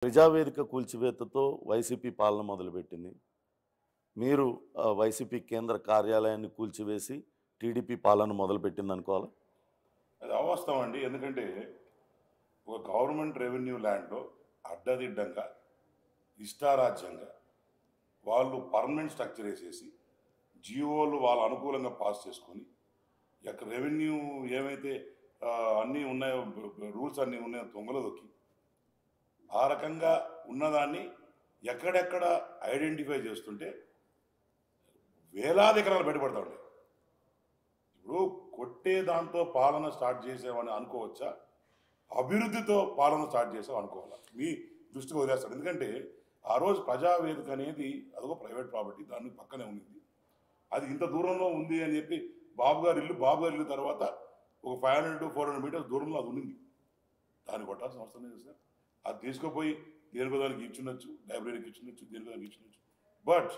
Prajavedika కూల్చివేతతో YCP పాలన మొదలుపెట్టింది. మీరు వైసీపీ కేంద్ర కార్యాలయాన్ని కూల్చివేసి టీడీపీ పాలన మొదలుపెట్టిందనుకోవాలా? అది అవాస్తవం అండి. ఎందుకంటే ఒక గవర్నమెంట్ రెవెన్యూ ల్యాండ్‌లో అడ్డదిడ్డంగా, ఇష్టారాజ్యంగా వాళ్ళు పర్మనెంట్ స్ట్రక్చర్ ఏసేసి, జీవోలు వాళ్ళ అనుకూలంగా పాస్ చేసుకొని, రెవెన్యూ ఏమైతే అన్నీ ఉన్నాయో రూల్స్ అన్నీ ఉన్నాయో తొంగలో దొక్కి, ఆ రకంగా ఉన్నదాన్ని ఎక్కడెక్కడ ఐడెంటిఫై చేస్తుంటే వేలాది ఎకరాలు బయటపడతా ఉంటాయి. ఇప్పుడు కొట్టే దాంతో పాలన స్టార్ట్ చేసామని అనుకోవచ్చా, అభివృద్ధితో పాలన స్టార్ట్ చేసాం అనుకోవాలా? మీ దృష్టికి వదిలేస్తాడు. ఎందుకంటే ఆ రోజు ప్రజావేదిక అనేది అదొక ప్రైవేట్ ప్రాపర్టీ, దాని పక్కనే ఉంది. అది ఇంత దూరంలో ఉంది అని చెప్పి బాబు గారి ఇల్లు తర్వాత ఒక 500 to 400 మీటర్స్ దూరంలో అది ఉంది. దాన్ని కొట్టాల్సిన అవసరం లేదు సార్. అది తీసుకుపోయి దేనికోదానికి ఇచ్చుండొచ్చు, లైబ్రరీకి ఇచ్చుండొచ్చు, దేనికోదానికి ఇచ్చుండొచ్చు. బట్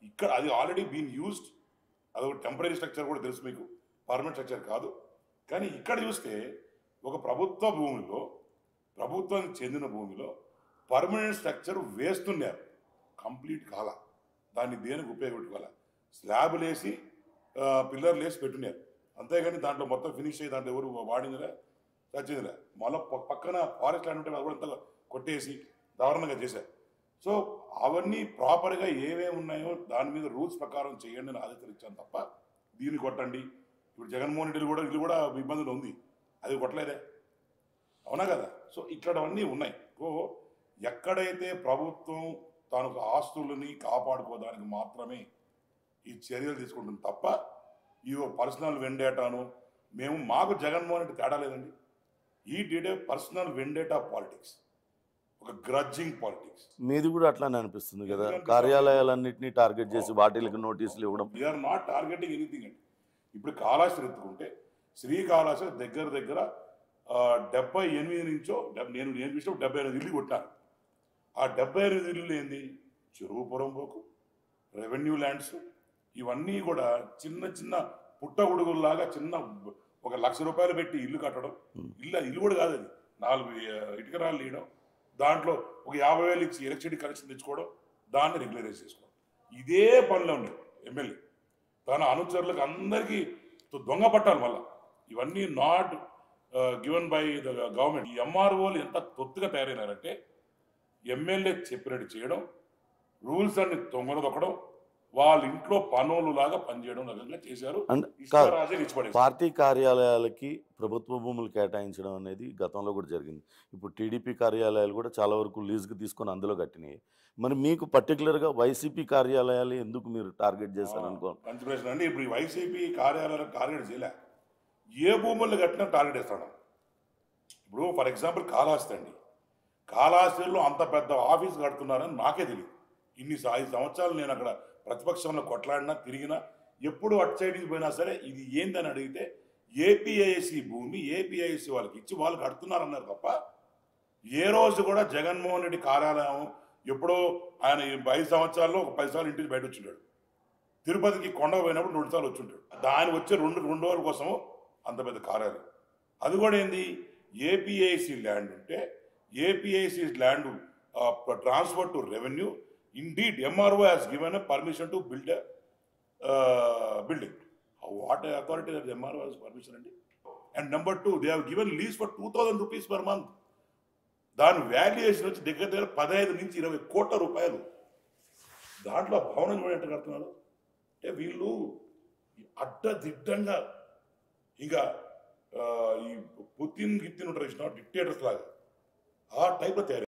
ఇక్కడ అది ఆల్రెడీ బీన్ యూజ్డ్. అదొక టెంపరీ స్ట్రక్చర్ కూడా తెలుసు మీకు, పర్మనెంట్ స్ట్రక్చర్ కాదు. కానీ ఇక్కడ చూస్తే ఒక ప్రభుత్వ భూమిలో, ప్రభుత్వానికి చెందిన భూమిలో పర్మనెంట్ స్ట్రక్చర్ వేస్తున్నారు. కంప్లీట్ కాల, దాన్ని దేనికి ఉపయోగపెట్టుకోవాలి? స్లాబ్లు వేసి పిల్లర్లు వేసి పెట్టున్నారు. అంతేగాని దాంట్లో మొత్తం ఫినిష్ అయ్యి దాంట్లో ఎవరు వాడిందిరా, చచ్చిందిరా. మళ్ళీ పక్కన ఫారెస్ట్ ల్యాండ్ ఉంటే అది కూడా అంతా కొట్టేసి దారుణంగా చేశారు. సో అవన్నీ ప్రాపర్గా ఏమేమి ఉన్నాయో దాని మీద రూల్స్ ప్రకారం చేయండి అని ఆదేశాలు ఇచ్చాను తప్ప దీన్ని కొట్టండి. ఇప్పుడు జగన్మోహన్ రెడ్డి కూడా ఇల్లు కూడా ఇబ్బందులు ఉంది, అది కొట్టలేదే, అవునా కదా? సో ఇక్కడవన్నీ ఉన్నాయి. సో ఎక్కడైతే ప్రభుత్వం తన ఆస్తులని కాపాడుకోవడానికి మాత్రమే ఈ చర్యలు తీసుకుంటుంది తప్ప ఇవో పర్సనల్ వెండేటాను మాకు జగన్మోహన్ రెడ్డి తేడా లేదండి. ఈ డిడే పర్సనల్ వెండేటా పాలిటిక్స్, ఒక గ్రడ్జింగ్ పాలిటిక్స్. మీది కూడా అట్లానే అనిపిస్తుంది కదా, కార్యాలయాలన్నింటినీ టార్గెట్ చేసి వాటికి నోటీసులు ఇవ్వడం. వీఆర్ నాట్ టార్గెటింగ్ ఎనీథింగ్ అండి. ఇప్పుడు కాళహస్తి ఎత్తుకుంటే శ్రీకాళహస్తి దగ్గర 78 నుంచో నేను చూసినప్పుడు 78 ఇల్లు కొట్టాను. ఆ 78 ఇల్లు ఏంది? చెరువు పొరంబోకు, రెవెన్యూ ల్యాండ్స్, ఇవన్నీ కూడా చిన్న చిన్న పుట్టగొడుగుల్లాగా చిన్న ఒక ₹1,00,000 పెట్టి ఇల్లు కట్టడం. ఇల్లు కూడా కాదు, అది 4 ఇటుక రాళ్ళు తీయడం, దాంట్లో ఒక 50,000 ఇచ్చి ఎలక్ట్రిసిటీ కనెక్షన్ తెచ్చుకోవడం, దాన్ని రెగ్యులరైజ్ చేసుకోవడం. ఇదే పనిలో ఉంది ఎమ్మెల్యే. తన అనుచరులకు అందరికీ దొంగ పట్టాలి. మళ్ళీ ఇవన్నీ not given by the government. ఈ ఎంఆర్ఓలు ఎంత తొత్తుగా తయారైనారంటే ఎమ్మెల్యే చెప్పినట్టు చేయడం, రూల్స్ అన్ని తొంగన దొక్కడం, వాళ్ళ ఇంట్లో పనులు లాగా పనిచేయడం రకంగా చేశారు. పార్టీ కార్యాలయాలకి ప్రభుత్వ భూములు కేటాయించడం అనేది గతంలో కూడా జరిగింది. ఇప్పుడు టీడీపీ కార్యాలయాలు కూడా చాలా వరకు లీజుకి తీసుకొని అందులో కట్టినాయి. మరి మీకు పర్టికులర్గా వైసీపీ కార్యాలయాలు ఎందుకు మీరు టార్గెట్ చేశారు అనుకో? మంచి ప్రశ్న అండి. ఇప్పుడు ఈ వైసీపీ కార్యాలయాలకు టార్గెట్ చేయలే, ఏ భూములు కట్టినా టార్గెట్ వేస్తాడు. ఇప్పుడు ఫర్ ఎగ్జాంపుల్ కాళహస్తి అండి, కాళహస్తిలో అంత పెద్ద ఆఫీస్ కడుతున్నారని నాకే తెలియదు. 5 సంవత్సరాలు నేను అక్కడ ప్రతిపక్షంలో కొట్లాడినా తిరిగినా, ఎప్పుడు అటు సైడ్కి పోయినా సరే ఇది ఏందని అడిగితే ఏపీఐసి భూమి ఏపీఐసి వాళ్ళకి ఇచ్చి వాళ్ళు కడుతున్నారన్నారు తప్ప ఏ రోజు కూడా జగన్మోహన్ రెడ్డి కార్యాలయం ఎప్పుడో ఆయన 5 సంవత్సరాల్లో ఒక 10 సార్లు ఇంటికి బయట వచ్చింటాడు. తిరుపతికి కొండ పోయినప్పుడు 2 సార్లు వచ్చింటాడు. దాని వచ్చే 2 రోజుల కోసము అంత పెద్ద కార్యాలయం. అది కూడా ఏంది? ఏపీఐసి ల్యాండ్ ఉంటే APIIC land transfer to revenue. Indeed, MRO has given a permission to build a building. What authority that the MRO has permission? And number 2, they have given lease for 2,000 rupees per month. దాని valuation వచ్చి దగ్గర 15 నుంచి 20 కోట్ల రూపాయలు. దాంట్లో భవనం కూడా ఎంత కడుతున్నారు అంటే వీళ్ళు అడ్డదిడ్డంగా, ఇంకా ఈ పుతిన్ ఉంటారు డిక్టేటర్స్ లాగా, ఆ టైప్లో తయారు.